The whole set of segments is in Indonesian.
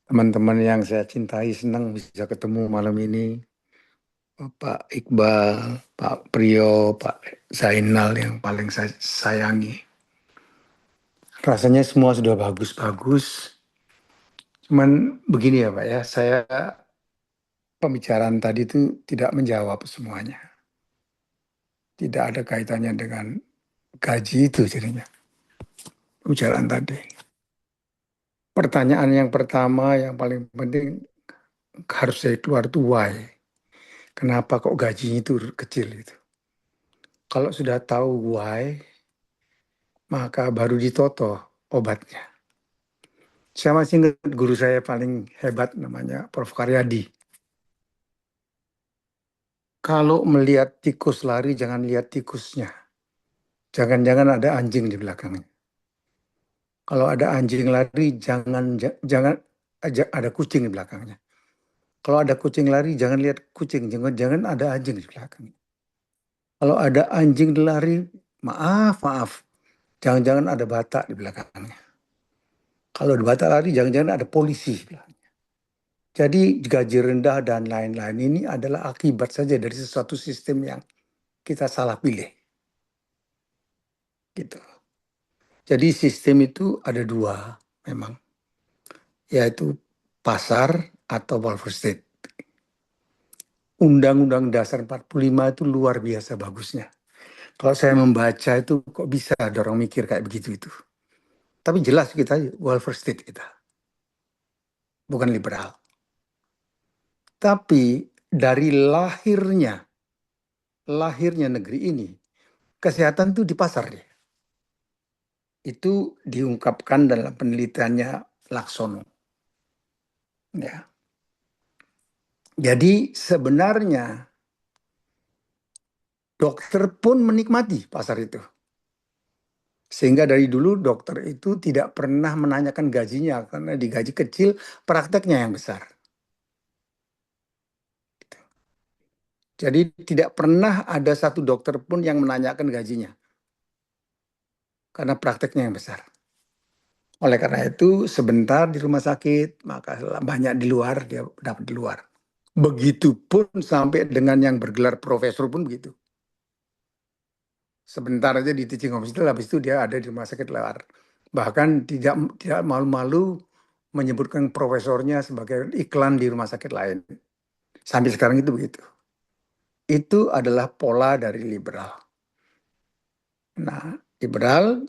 Teman-teman yang saya cintai senang bisa ketemu malam ini. Pak Iqbal, Pak Priyo, Pak Zainal yang paling saya sayangi. Rasanya semua sudah bagus-bagus. Cuman begini ya Pak ya, saya pembicaraan tadi itu tidak menjawab semuanya. Tidak ada kaitannya dengan gaji itu jadinya. Pembicaraan tadi. Pertanyaan yang pertama yang paling penting harus saya keluar itu why. Kenapa kok gajinya itu kecil itu? Kalau sudah tahu why, maka baru ditoto obatnya. Saya masih ingat guru saya paling hebat namanya Prof. Karyadi. Kalau melihat tikus lari, jangan lihat tikusnya. Jangan-jangan ada anjing di belakangnya. Kalau ada anjing lari, jangan ada kucing di belakangnya. Kalau ada kucing lari, jangan lihat kucing, jangan ada anjing di belakangnya. Kalau ada anjing lari, maaf, jangan-jangan ada batak di belakangnya. Kalau ada batak lari, jangan-jangan ada polisi di belakangnya. Jadi gaji rendah dan lain-lain ini adalah akibat saja dari sesuatu sistem yang kita salah pilih. Gitu. Jadi sistem itu ada dua memang, yaitu pasar atau welfare state. Undang-Undang Dasar 45 itu luar biasa bagusnya. Kalau saya membaca itu kok bisa ada orang mikir kayak begitu itu. Tapi jelas kita welfare state kita, bukan liberal. Tapi dari lahirnya negeri ini, kesehatan itu di pasar dia. Itu diungkapkan dalam penelitiannya Laksono. Ya. Jadi sebenarnya dokter pun menikmati pasar itu. Sehingga dari dulu dokter itu tidak pernah menanyakan gajinya karena digaji kecil, prakteknya yang besar. Jadi tidak pernah ada satu dokter pun yang menanyakan gajinya karena prakteknya yang besar. Oleh karena itu sebentar di rumah sakit, maka banyak di luar dia dapat di luar. Begitupun sampai dengan yang bergelar profesor pun begitu. Sebentar aja di teaching hospital, habis itu dia ada di rumah sakit luar. Bahkan tidak malu-malu menyebutkan profesornya sebagai iklan di rumah sakit lain. Sampai sekarang itu begitu. Itu adalah pola dari liberal. Nah, liberal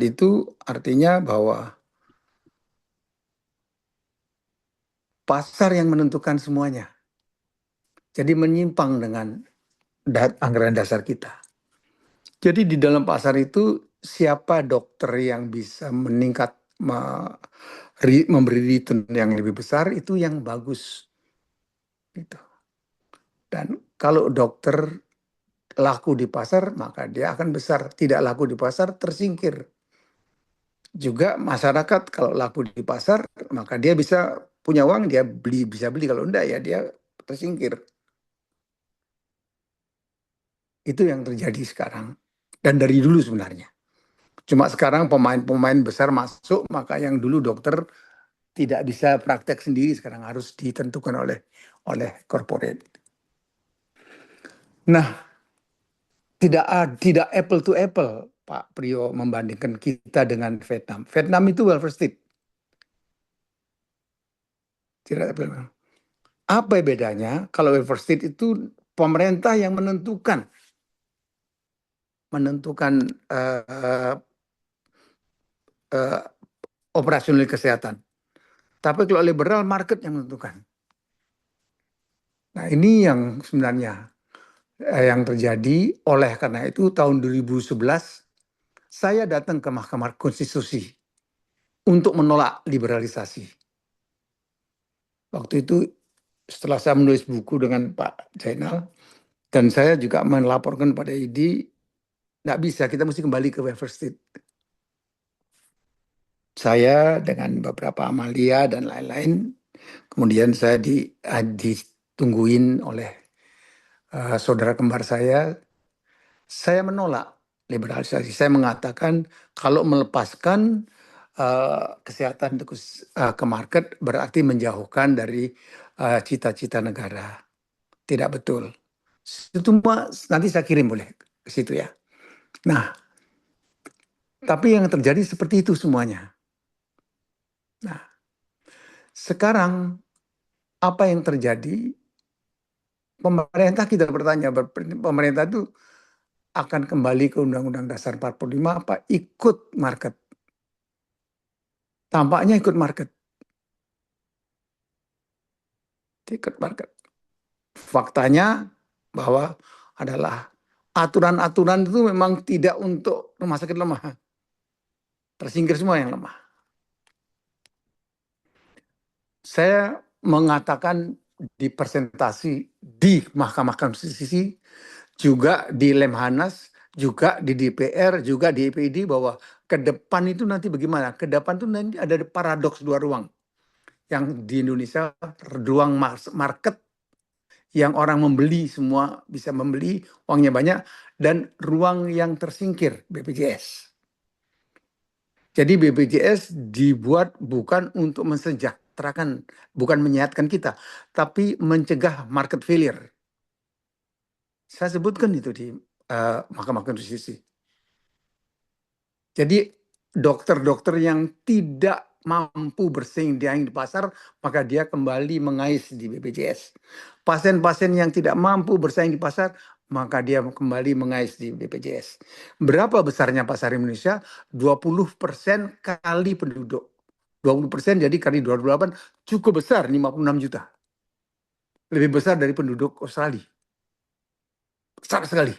itu artinya bahwa pasar yang menentukan semuanya. Jadi menyimpang dengan anggaran dasar kita. Jadi di dalam pasar itu siapa dokter yang bisa memberi return yang lebih besar itu yang bagus. Gitu. Dan kalau dokter laku di pasar maka dia akan besar. Tidak laku di pasar tersingkir. Juga masyarakat kalau laku di pasar maka dia bisa punya uang dia bisa beli, kalau enggak ya dia tersingkir. Itu yang terjadi sekarang dan dari dulu sebenarnya. Cuma sekarang pemain-pemain besar masuk, maka yang dulu dokter tidak bisa praktek sendiri, sekarang harus ditentukan oleh corporate. Nah, tidak apple to apple, Pak Priyo, membandingkan kita dengan Vietnam. Vietnam itu welfare state. Tidak apple. Apa bedanya? Kalau welfare state itu pemerintah yang menentukan uh, uh, operasional kesehatan. Tapi kalau liberal market yang menentukan. Nah, ini yang sebenarnya yang terjadi. Oleh karena itu tahun 2011 saya datang ke Mahkamah Konstitusi untuk menolak liberalisasi. Waktu itu setelah saya menulis buku dengan Pak Zainal dan saya juga melaporkan pada ID, nggak bisa, kita mesti kembali ke welfare state. Saya dengan beberapa amalia dan lain-lain, kemudian saya ditungguin oleh saudara kembar saya menolak liberalisasi. Saya mengatakan kalau melepaskan kesehatan tikus ke market berarti menjauhkan dari cita-cita negara. Tidak betul. Itu nanti saya kirim boleh ke situ ya. Nah, tapi yang terjadi seperti itu semuanya. Nah, sekarang apa yang terjadi? Pemerintah kita bertanya, pemerintah itu akan kembali ke Undang-Undang Dasar 45 apa ikut market? Tampaknya ikut market. Ikut market. Faktanya bahwa adalah aturan-aturan itu memang tidak untuk rumah sakit lemah. Tersingkir semua yang lemah. Saya mengatakan di presentasi di Mahkamah Konstitusi, juga di Lemhanas, juga di DPR, juga di EPD bahwa ke depan itu nanti bagaimana? Ke depan itu nanti ada paradoks dua ruang. Yang di Indonesia ruang market yang orang membeli semua bisa membeli, uangnya banyak, dan ruang yang tersingkir BPJS. Jadi BPJS dibuat bukan untuk mensejahterakan, bukan menyehatkan kita, tapi mencegah market failure. Saya sebutkan itu di Mahkamah Konstitusi. Jadi dokter-dokter yang tidak mampu bersaing di pasar, maka dia kembali mengais di BPJS. Pasien-pasien yang tidak mampu bersaing di pasar, maka dia kembali mengais di BPJS. Berapa besarnya pasar Indonesia? 20% kali penduduk. 20% jadi kali 28 cukup besar, 56 juta. Lebih besar dari penduduk Australia. Besar sekali.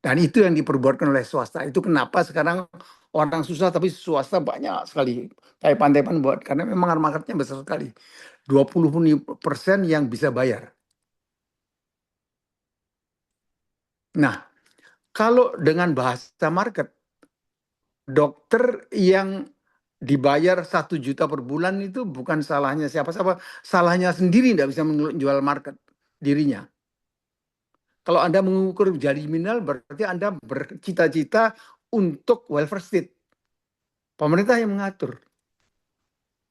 Dan itu yang diperbuatkan oleh swasta. Itu kenapa sekarang orang susah tapi swasta banyak sekali. Kayak Pantai buat. Karena memang marketnya besar sekali. 20% yang bisa bayar. Nah, kalau dengan bahasa market, dokter yang dibayar 1 juta per bulan itu bukan salahnya siapa-siapa. Salahnya sendiri tidak bisa menjual market dirinya. Kalau Anda mengukur jadi kriminal, berarti Anda bercita-cita untuk welfare state. Pemerintah yang mengatur.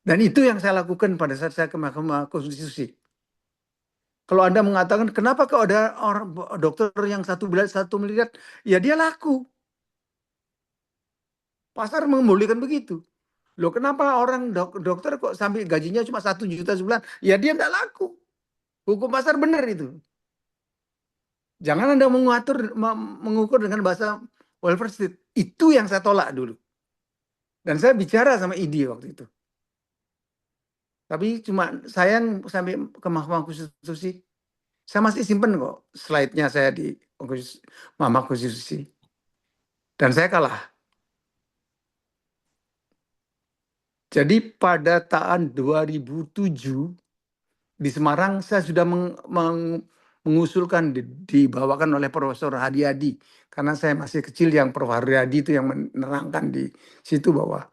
Dan itu yang saya lakukan pada saat saya ke Mahkamah Konstitusi. Kalau Anda mengatakan, kenapa kalau ada orang dokter yang 1 miliar, ya dia laku. Pasar membolehkan begitu. Loh kenapa orang dokter kok sampai gajinya cuma 1 juta sebulan? Ya dia tidak laku. Hukum pasar benar itu. Jangan Anda mengukur dengan bahasa welfare state. Itu yang saya tolak dulu. Dan saya bicara sama ID waktu itu. Tapi cuma sayang sampai ke Mahkamah Konstitusi. Saya masih simpen kok slide-nya saya di Mahkamah Konstitusi. Dan saya kalah. Jadi pada tahun 2007 di Semarang saya sudah mengusulkan dibawakan oleh Profesor Hadi. Karena saya masih kecil yang Prof. Hadi itu yang menerangkan di situ bahwa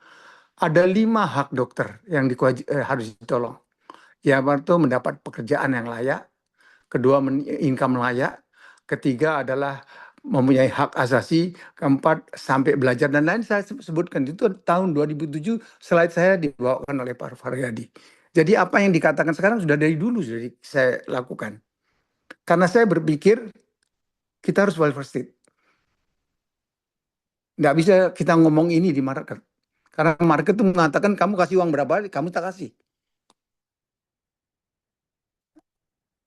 ada 5 hak dokter yang harus ditolong. Yaitu mendapat pekerjaan yang layak, kedua income layak, ketiga adalah mempunyai hak asasi, keempat sampai belajar dan lain saya sebutkan itu tahun 2007 slide saya dibawakan oleh Pak Faryadi. Jadi apa yang dikatakan sekarang sudah dari dulu sudah saya lakukan. Karena saya berpikir kita harus welfare state. Nggak bisa kita ngomong ini di market. Karena market itu mengatakan kamu kasih uang berapa, kamu tak kasih.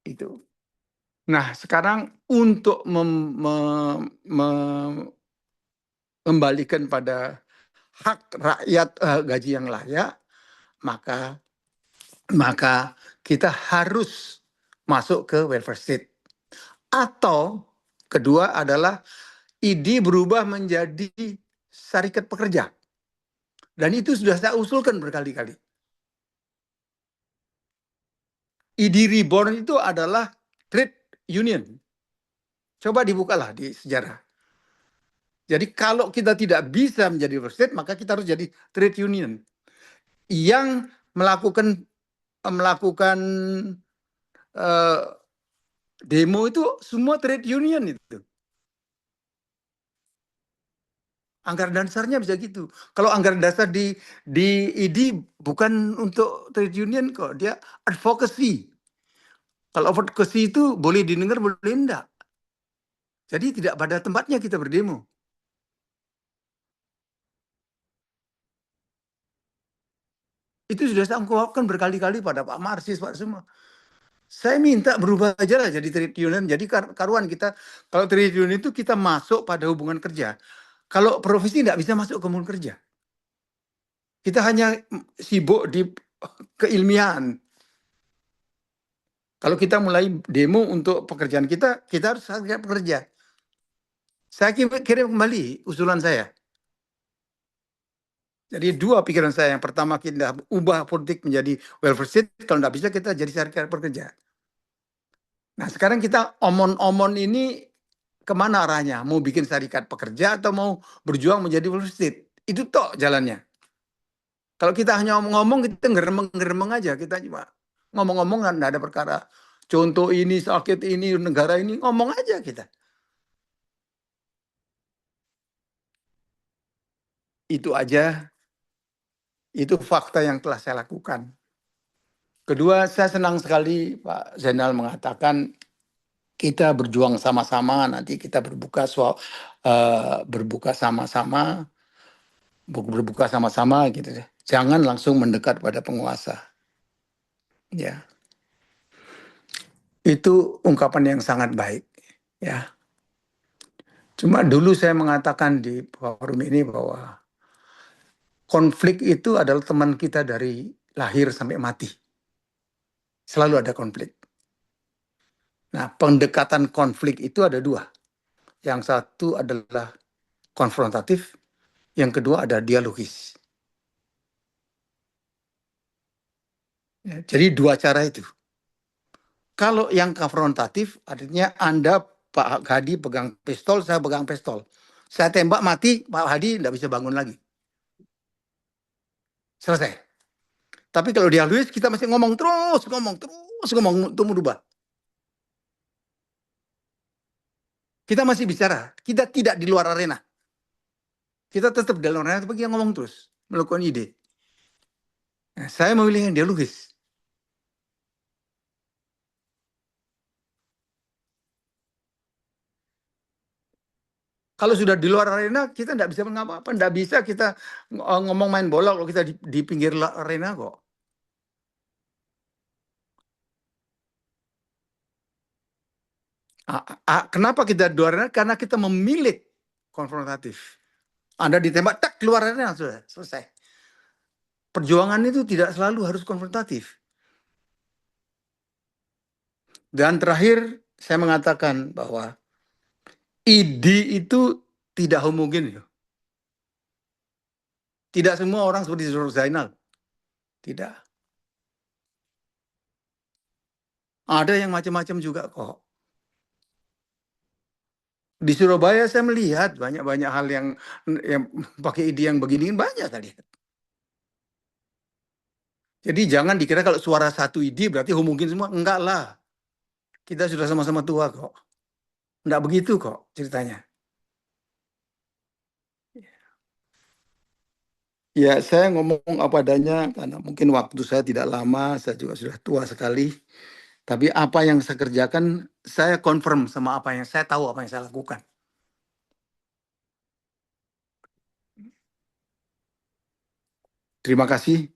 Itu. Nah, sekarang untuk membalikan pada hak rakyat gaji yang layak, maka kita harus masuk ke welfare state. Atau kedua adalah ID berubah menjadi syarikat pekerja. Dan itu sudah saya usulkan berkali-kali. ID reborn itu adalah trade union. Coba dibukalah di sejarah. Jadi kalau kita tidak bisa menjadi welfare state, maka kita harus jadi trade union yang melakukan demo itu semua trade union itu. Anggaran dasarnya bisa gitu. Kalau anggaran dasar di ID bukan untuk trade union kok, dia advocacy. Kalau advocacy itu boleh didengar, boleh enggak. Jadi tidak pada tempatnya kita berdemo. Itu sudah saya ungkapkan berkali-kali pada Pak Marsis, Pak semua. Saya minta berubah aja lah jadi trade union. Jadi karuan kita, kalau trade union itu kita masuk pada hubungan kerja. Kalau profesi tidak bisa masuk ke hubungan kerja. Kita hanya sibuk di keilmiahan. Kalau kita mulai demo untuk pekerjaan kita, kita harus hargai pekerja. Saya kirim kembali usulan saya. Jadi dua pikiran saya. Yang pertama kita ubah politik menjadi welfare state. Kalau tidak bisa kita jadi serikat pekerja. Nah sekarang kita omon-omon ini kemana arahnya? Mau bikin serikat pekerja atau mau berjuang menjadi welfare state? Itu tok jalannya. Kalau kita hanya ngomong, kita ngeremeng-ngeremeng aja. Kita cuma ngomong-ngomong nggak ada perkara. Contoh ini, sakit ini, negara ini, ngomong aja kita. Itu aja, itu fakta yang telah saya lakukan. Kedua, saya senang sekali Pak Zainal mengatakan kita berjuang sama-sama, nanti kita berbuka sama-sama, berbuka sama-sama gitu deh. Jangan langsung mendekat pada penguasa. Ya, itu ungkapan yang sangat baik. Ya, cuma dulu saya mengatakan di forum ini bahwa konflik itu adalah teman kita dari lahir sampai mati. Selalu ada konflik. Nah, pendekatan konflik itu ada dua. Yang satu adalah konfrontatif, yang kedua ada dialogis. Ya, jadi dua cara itu. Kalau yang konfrontatif, artinya Anda, Pak Hadi pegang pistol, saya pegang pistol. Saya tembak mati, Pak Hadi tidak bisa bangun lagi. Selesai. Tapi kalau dialogis, kita masih ngomong terus, untuk merubah. Kita masih bicara, kita tidak di luar arena. Kita tetap di luar arena, tapi kita ngomong terus, melakukan ide. Nah, saya memilih yang dialogis. Kalau sudah di luar arena, kita tidak bisa mengapa-apa. Tidak bisa kita ngomong main bola kalau kita di pinggir arena kok. Kenapa kita di luar arena? Karena kita memilih konfrontatif. Anda ditembak, tak keluar arena, sudah selesai. Perjuangan itu tidak selalu harus konfrontatif. Dan terakhir, saya mengatakan bahwa ide itu tidak homogen. Tidak semua orang seperti Zul Zainal. Tidak. Ada yang macam-macam juga kok. Di Surabaya saya melihat banyak-banyak hal yang pakai ide yang begini banyak tadi. Jadi jangan dikira kalau suara satu ide berarti homogen semua. Enggak lah. Kita sudah sama-sama tua kok. Enggak begitu kok ceritanya. Ya, saya ngomong apa adanya karena mungkin waktu saya tidak lama, saya juga sudah tua sekali. Tapi apa yang saya kerjakan, saya confirm sama apa yang saya tahu, apa yang saya lakukan. Terima kasih.